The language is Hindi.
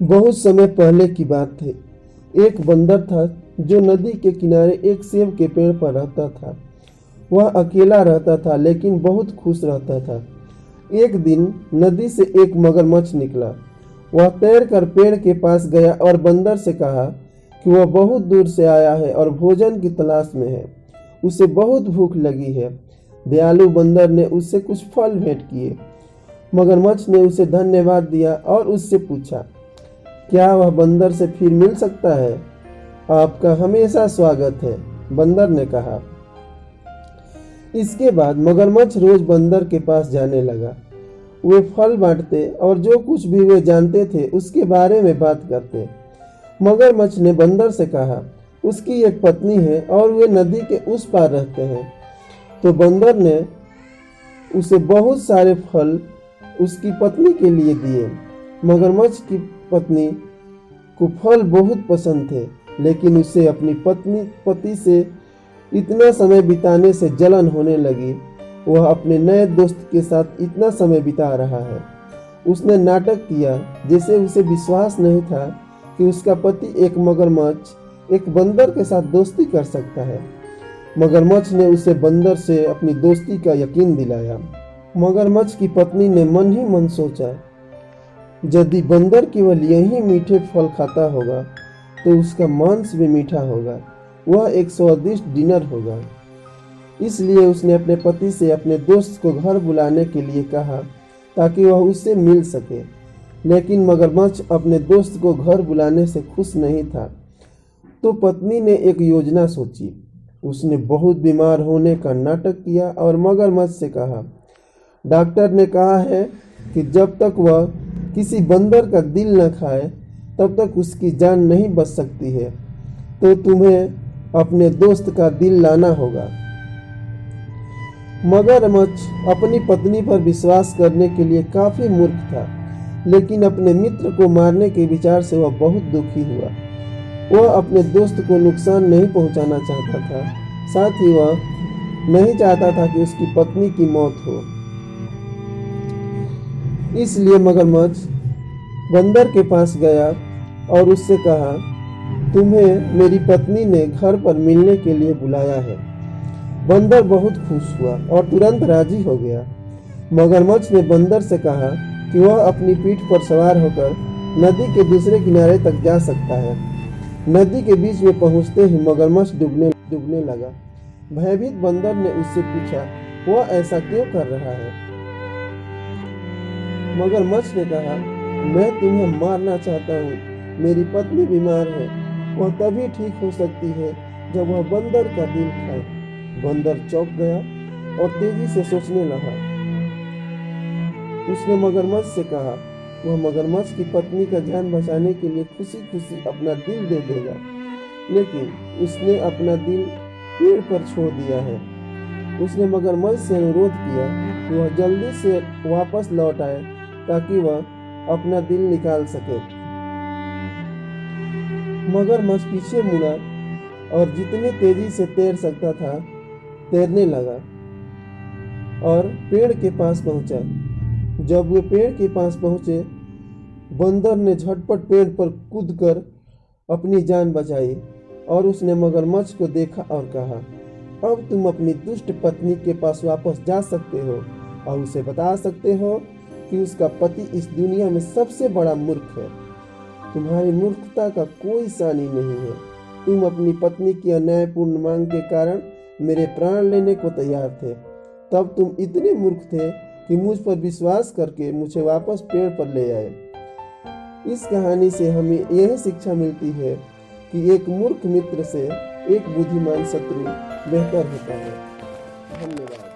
बहुत समय पहले की बात है। एक बंदर था जो नदी के किनारे एक सेब के पेड़ पर रहता था। वह अकेला रहता था लेकिन बहुत खुश रहता था। एक दिन नदी से एक मगरमच्छ निकला। वह तैरकर पेड़ के पास गया और बंदर से कहा कि वह बहुत दूर से आया है और भोजन की तलाश में है। उसे बहुत भूख लगी है। दयालु बंदर ने उससे कुछ फल भेंट किए। मगरमच्छ ने उसे धन्यवाद दिया और उससे पूछा, क्या वह बंदर से फिर मिल सकता है? आपका हमेशा स्वागत है, बंदर ने कहा। इसके बाद मगरमच्छ रोज बंदर के पास जाने लगा। वे फल बांटते और जो कुछ भी वे जानते थे उसके बारे में बात करते। मगरमच्छ ने बंदर से कहा, उसकी एक पत्नी है और वे नदी के उस पार रहते हैं। तो बंदर ने उसे बहुत सारे फल उसकी पत्नी के लिए दिए। मगरमच्छ की पत्नी को फल बहुत पसंद थे, लेकिन उसे अपनी पति से इतना समय बिताने से जलन होने लगी। वह अपने नए दोस्त के साथ इतना समय बिता रहा है। उसने नाटक किया जैसे उसे विश्वास नहीं था कि उसका पति एक मगरमच्छ एक बंदर के साथ दोस्ती कर सकता है। मगरमच्छ ने उसे बंदर से अपनी दोस्ती का यकीन दिलाया। मगरमच्छ की पत्नी ने मन ही मन सोचा, यदि बंदर केवल यही मीठे फल खाता होगा तो उसका मांस भी मीठा होगा। वह एक स्वादिष्ट डिनर होगा। इसलिए उसने अपने पति से अपने दोस्त को घर बुलाने के लिए कहा ताकि वह उससे मिल सके। लेकिन मगरमच्छ अपने दोस्त को घर बुलाने से खुश नहीं था। तो पत्नी ने एक योजना सोची। उसने बहुत बीमार होने का नाटक किया और मगरमच्छ से कहा, डॉक्टर ने कहा है कि जब तक वह किसी बंदर का दिल न खाए तब तक उसकी जान नहीं बच सकती है। तो तुम्हें अपने दोस्त का दिल लाना होगा। मगरमच्छ अपनी पत्नी पर विश्वास करने के लिए काफी मूर्ख था, लेकिन अपने मित्र को मारने के विचार से वह बहुत दुखी हुआ। वह अपने दोस्त को नुकसान नहीं पहुंचाना चाहता था, साथ ही वह नहीं चाहता था कि उसकी पत्नी की मौत हो। इसलिए मगरमच्छ बंदर के पास गया और उससे कहा, तुम्हें मेरी पत्नी ने घर पर मिलने के लिए बुलाया है। बंदर बहुत खुश हुआ और तुरंत राजी हो गया। मगरमच्छ ने बंदर से कहा कि वह अपनी पीठ पर सवार होकर नदी के दूसरे किनारे तक जा सकता है। नदी के बीच में पहुंचते ही मगरमच्छ डूबने लगा। भयभीत बंदर ने उससे पूछा, वह ऐसा क्यों कर रहा है? मगरमच्छ ने कहा, मैं तुम्हें मारना चाहता हूँ। मेरी पत्नी बीमार है। वह तभी ठीक हो सकती है जब वह बंदर का दिल खाए। बंदर चौंक गया और तेजी से सोचने लगा। उसने मगरमच्छ से कहा, वह मगरमच्छ की पत्नी का जान बचाने के लिए खुशी खुशी अपना दिल दे देगा, लेकिन उसने अपना दिल पेड़ पर छोड़ दिया है। उसने मगरमच्छ से अनुरोध किया कि वह जल्दी से वापस लौट आए ताकि वह अपना दिल निकाल सके। मगरमच्छ पीछे मुड़ा और जितनी तेजी से तैर सकता था तैरने लगा और पेड़ के पास पहुंचा। जब वे पेड़ के पास पहुंचे, बंदर ने झटपट पेड़ पर कूदकर अपनी जान बचाई और उसने मगरमच्छ को देखा और कहा, अब तुम अपनी दुष्ट पत्नी के पास वापस जा सकते हो और उसे बता सकते हो कि उसका पति इस दुनिया में सबसे बड़ा मूर्ख है। तुम्हारी मूर्खता का कोई सानी नहीं है। तुम अपनी पत्नी की अन्यायपूर्ण मांग के कारण मेरे प्राण लेने को तैयार थे। तब तुम इतने मूर्ख थे कि मुझ पर विश्वास करके मुझे वापस पेड़ पर ले आए। इस कहानी से हमें यही शिक्षा मिलती है कि एक मूर्ख मित्र से एक बुद्धिमान शत्रु बेहतर होता है। धन्यवाद।